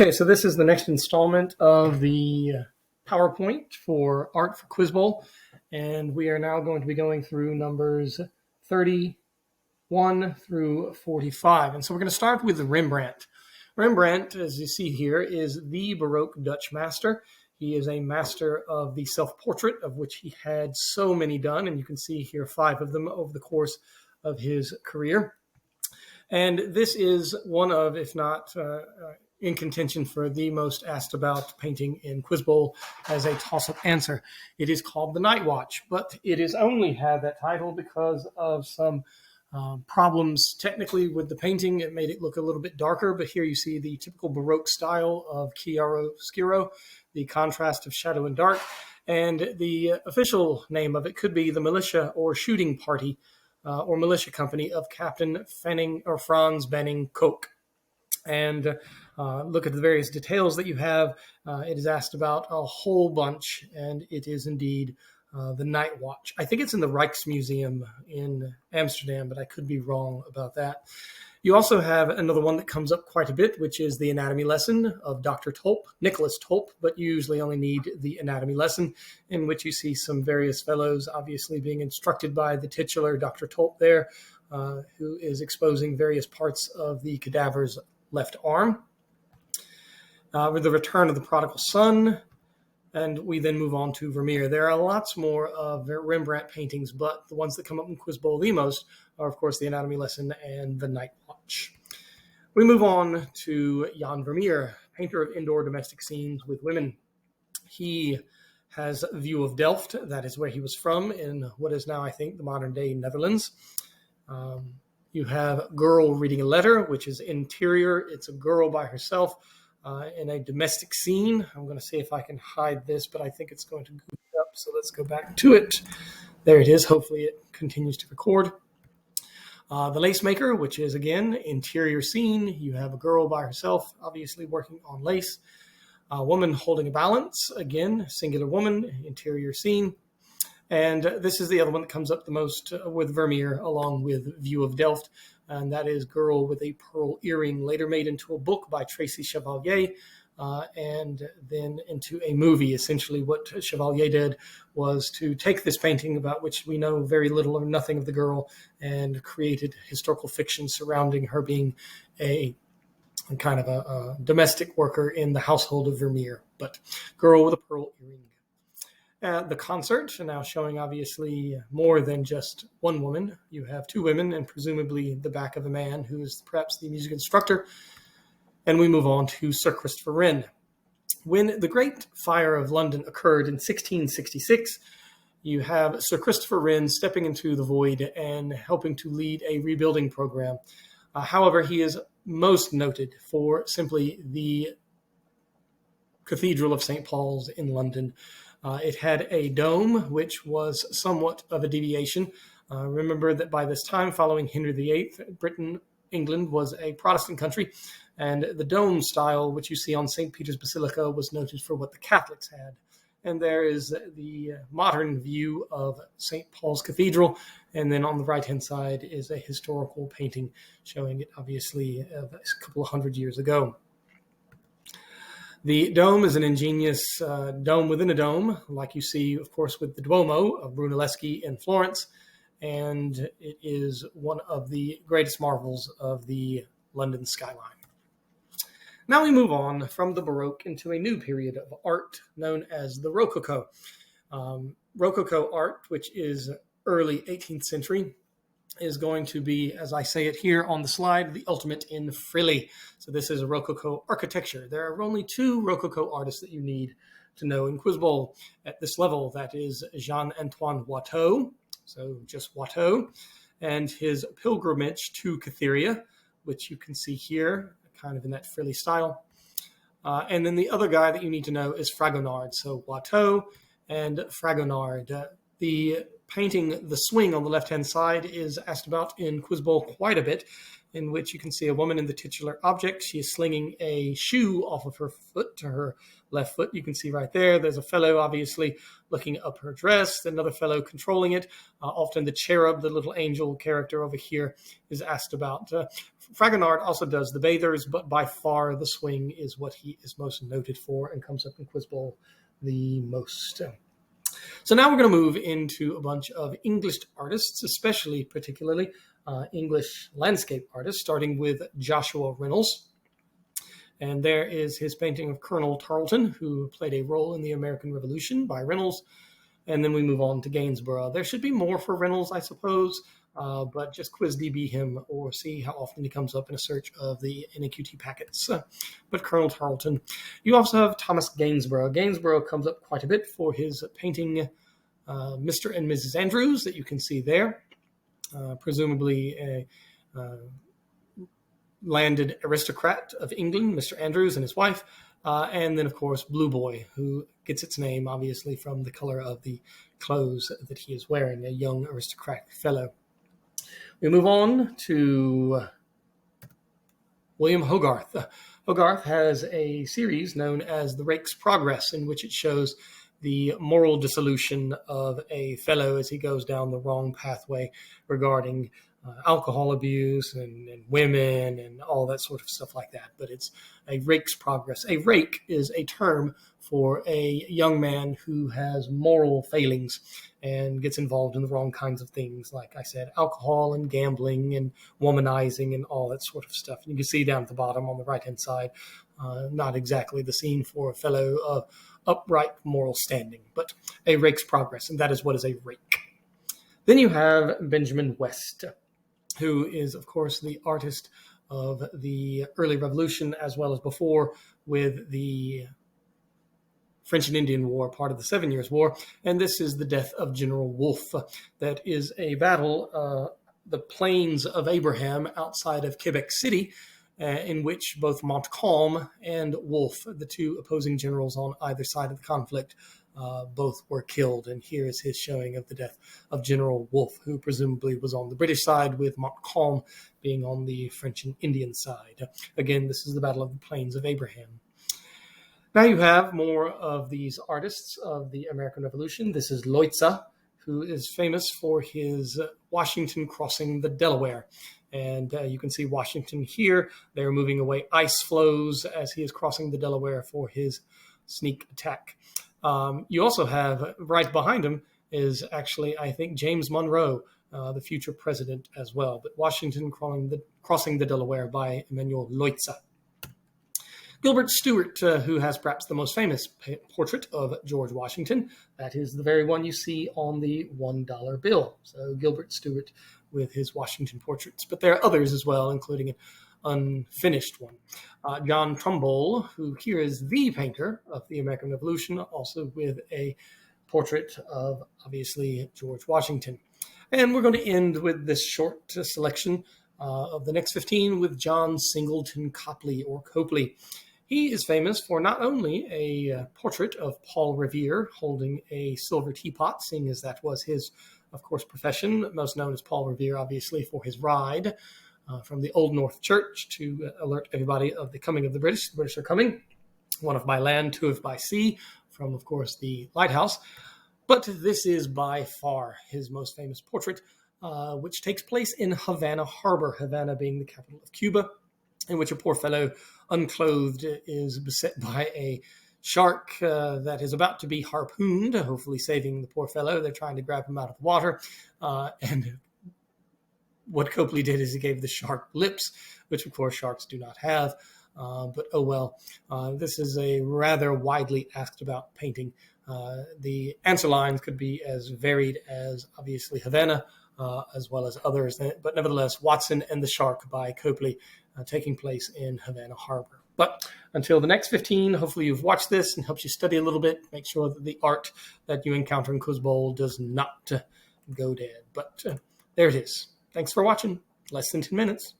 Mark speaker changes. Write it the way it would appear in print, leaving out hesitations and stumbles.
Speaker 1: Okay, so this is the next installment of the PowerPoint for Art for Quizbowl, and we are now going to be going through numbers 31 through 45. And so we're going to start with Rembrandt. Rembrandt, as you see here, is the Baroque Dutch master. He is a master of the self-portrait, of which he had so many done, and you can see here 5 of them over the course of his career. And this is one of, if not in contention for the most asked about painting in Quizbowl as a toss-up answer. It is called The Night Watch, but it has only had that title because of some problems technically with the painting. It made it look a little bit darker, but here you see the typical Baroque style of chiaroscuro, the contrast of shadow and dark, and the official name of it could be the Militia or Shooting Party or Militia Company of Captain Franz Benning Koch. And look at the various details that you have. It is asked about a whole bunch, and it is indeed the Night Watch. I think it's in the Rijksmuseum in Amsterdam, but I could be wrong about that. You also have another one that comes up quite a bit, which is the anatomy lesson of Dr. Tulp, Nicholas Tulp, but you usually only need the anatomy lesson, in which you see some various fellows obviously being instructed by the titular Dr. Tulp there, who is exposing various parts of the cadaver's left arm. With the return of the prodigal son, and we then move on to Vermeer. There are lots more of Rembrandt paintings, but the ones that come up in Quizbowl the most are, of course, the anatomy lesson and the Night Watch. We move on to Jan Vermeer, painter of indoor domestic scenes with women. He has a view of Delft. That is where he was from in what is now, I think, the modern-day Netherlands. You have Girl Reading a Letter, which is interior. It's a girl by herself in a domestic scene. I'm going to see if I can hide this, but I think it's going to goof it up. So let's go back to it. There it is. Hopefully it continues to record. The Lace Maker, which is, again, interior scene. You have a girl by herself, obviously working on lace. A woman holding a balance, again, singular woman, interior scene. And this is the other one that comes up the most with Vermeer, along with View of Delft, and that is Girl with a Pearl Earring, later made into a book by Tracy Chevalier, and then into a movie. Essentially what Chevalier did was to take this painting, about which we know very little or nothing of the girl, and created historical fiction surrounding her being a kind of a domestic worker in the household of Vermeer. But Girl with a Pearl Earring. The concert, now showing obviously more than just one woman. You have 2 women and presumably the back of a man who is perhaps the music instructor. And we move on to Sir Christopher Wren. When the Great Fire of London occurred in 1666, you have Sir Christopher Wren stepping into the void and helping to lead a rebuilding program. However, he is most noted for simply the Cathedral of St. Paul's in London. It had a dome, which was somewhat of a deviation. Remember that by this time, following Henry VIII, England was a Protestant country, and the dome style, which you see on St. Peter's Basilica, was noted for what the Catholics had. And there is the modern view of St. Paul's Cathedral, and then on the right-hand side is a historical painting showing it, obviously, a couple of hundred years ago. The dome is an ingenious dome within a dome, like you see, of course, with the Duomo of Brunelleschi in Florence, and it is one of the greatest marvels of the London skyline. Now we move on from the Baroque into a new period of art known as the Rococo. Rococo art, which is early 18th century, is going to be, as I say it here on the slide, the ultimate in frilly. So this is a Rococo architecture. There are only 2 Rococo artists that you need to know in Quizbowl at this level. That is Jean-Antoine Watteau, so just Watteau, and his Pilgrimage to Cytherea, which you can see here, kind of in that frilly style. And then the other guy that you need to know is Fragonard. So Watteau and Fragonard. The painting, The Swing, on the left-hand side is asked about in Quizbowl quite a bit. in which you can see a woman in the titular object. She is slinging a shoe off of her foot to her left foot. You can see right there, there's a fellow obviously looking up her dress, another fellow controlling it. Often the cherub, the little angel character over here, is asked about. Fragonard also does the bathers, but by far the swing is what he is most noted for and comes up in Quizbowl the most. So now we're going to move into a bunch of English artists, particularly English landscape artists, starting with Joshua Reynolds. And there is his painting of Colonel Tarleton, who played a role in the American Revolution by Reynolds. And then we move on to Gainsborough. There should be more for Reynolds, I suppose, but just QuizDB him or see how often he comes up in a search of the NAQT packets. But Colonel Tarleton. You also have Thomas Gainsborough. Gainsborough comes up quite a bit for his painting Mr. and Mrs. Andrews that you can see there. Presumably a landed aristocrat of England, Mr. Andrews and his wife. And then, of course, Blue Boy, who gets its name, obviously, from the color of the clothes that he is wearing, a young aristocratic fellow. We move on to William Hogarth. Hogarth has a series known as The Rake's Progress, in which it shows the moral dissolution of a fellow as he goes down the wrong pathway regarding alcohol abuse and women and all that sort of stuff like that. But it's a rake's progress. A rake is a term for a young man who has moral failings and gets involved in the wrong kinds of things, like I said, alcohol and gambling and womanizing and all that sort of stuff. And you can see down at the bottom on the right-hand side, not exactly the scene for a fellow of upright moral standing, but a rake's progress, and that is what is a rake. Then you have Benjamin West, who is, of course, the artist of the early Revolution as well as before with the French and Indian War, part of the 7 Years' War. And this is the death of General Wolfe. That is a battle, the Plains of Abraham outside of Quebec City, in which both Montcalm and Wolfe, the two opposing generals on either side of the conflict, both were killed. And here is his showing of the death of General Wolfe, who presumably was on the British side, with Montcalm being on the French and Indian side. Again, this is the Battle of the Plains of Abraham. Now you have more of these artists of the American Revolution. This is Loitza, who is famous for his Washington crossing the Delaware. And you can see Washington here. They're moving away ice floes as he is crossing the Delaware for his sneak attack. You also have, right behind him, is actually, I think, James Monroe, the future president as well. But Washington crossing the Delaware by Emmanuel Loitza. Gilbert Stuart, who has perhaps the most famous portrait of George Washington. That is the very one you see on the $1 bill. So Gilbert Stuart with his Washington portraits. But there are others as well, including an unfinished one. John Trumbull, who here is the painter of the American Revolution, also with a portrait of, obviously, George Washington. And we're going to end with this short selection of the next 15 with John Singleton Copley, or Copley. He is famous for not only a portrait of Paul Revere holding a silver teapot, seeing as that was his, of course, profession, most known as Paul Revere, obviously, for his ride from the Old North Church to alert everybody of the coming of the British. The British are coming, one of by land, two of by sea, from, of course, the lighthouse. But this is by far his most famous portrait, which takes place in Havana Harbor, Havana being the capital of Cuba, in which a poor fellow, unclothed, is beset by a shark that is about to be harpooned, hopefully saving the poor fellow. They're trying to grab him out of the water. And what Copley did is he gave the shark lips, which, of course, sharks do not have. But oh well. This is a rather widely asked about painting. The answer lines could be as varied as, obviously, Havana, as well as others. But nevertheless, Watson and the Shark by Copley, taking place in Havana Harbor. But until the next 15, hopefully you've watched this and helps you study a little bit. Make sure that the art that you encounter in Quizbowl does not go dead. But there it is. Thanks for watching. Less than 10 minutes.